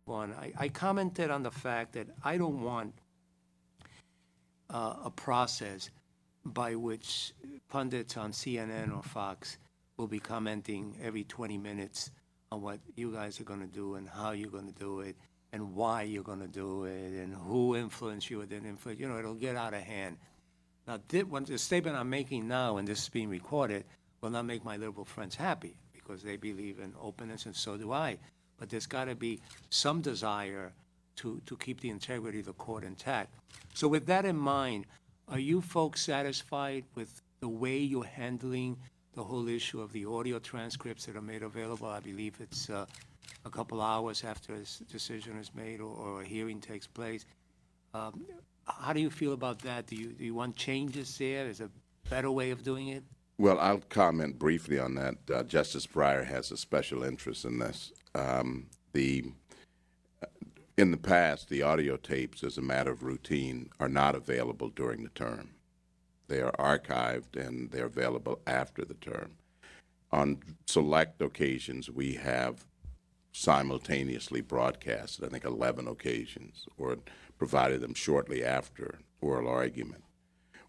one. I commented on the fact that I don't want a process by which pundits on CNN or Fox will be commenting every 20 minutes on what you guys are going to do and how you're going to do it and why you're going to do it and who influenced you or didn't influence. It'll get out of hand. Now, the statement I'm making now, and this is being recorded, will not make my liberal friends happy because they believe in openness, and so do I. But there's got to be some desire to keep the integrity of the court intact. So with that in mind, are you folks satisfied with the way you're handling the whole issue of the audio transcripts that are made available? I believe it's a couple hours after a decision is made or a hearing takes place. How do you feel about that? Do you want changes there? Is a better way of doing it? Well, I'll comment briefly on that. Justice Breyer has a special interest in this. In the past, the audio tapes, as a matter of routine, are not available during the term. They are archived and they're available after the term. On select occasions, we have simultaneously broadcasted, I think 11 occasions, or provided them shortly after oral argument.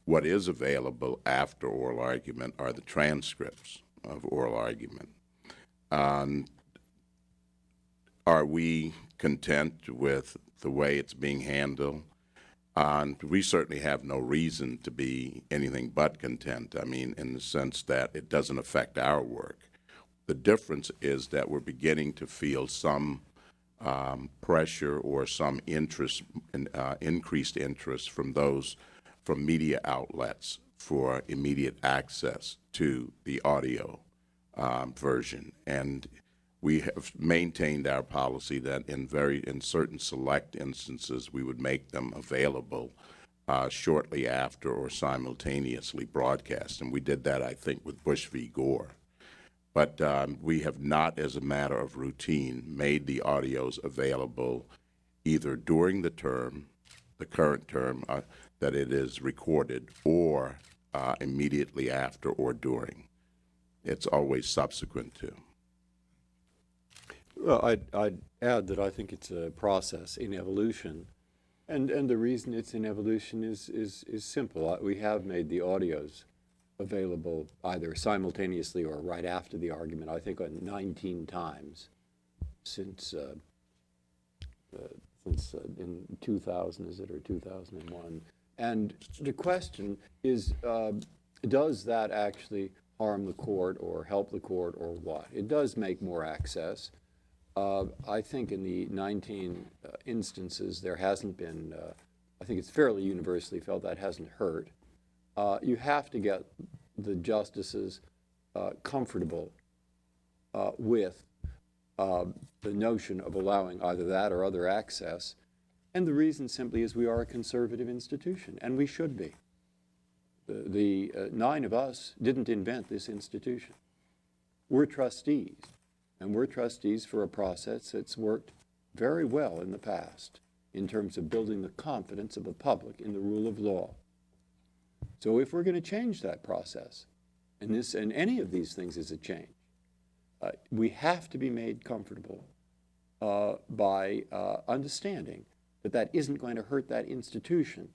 What is available after oral argument are the transcripts of oral argument. Are we content with the way it's being handled? We certainly have no reason to be anything but content. I mean, in the sense that it doesn't affect our work. The difference is that we're beginning to feel some pressure or some interest, increased interest from media outlets for immediate access to the audio version. And we have maintained our policy that in certain select instances, we would make them available shortly after or simultaneously broadcast. And we did that, I think, with Bush v. Gore. But we have not, as a matter of routine, made the audios available either during the term, the current term, that it is recorded, or immediately after or during. It's always subsequent to. Well, I'd add that I think it's a process in evolution. And the reason it's in evolution is simple. We have made the audios available either simultaneously or right after the argument, I think 19 times since in 2000, is it, or 2001. And the question is, does that actually harm the court or help the court or what? It does make more access. I think in the 19 instances, there hasn't been, I think it's fairly universally felt that hasn't hurt. You have to get the justices comfortable with the notion of allowing either that or other access. And the reason simply is we are a conservative institution, and we should be. The 9 of us didn't invent this institution. We're trustees, and we're trustees for a process that's worked very well in the past in terms of building the confidence of the public in the rule of law. So if we're going to change that process, and any of these things is a change, we have to be made comfortable by understanding that that isn't going to hurt that institution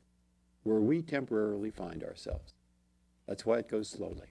where we temporarily find ourselves. That's why it goes slowly.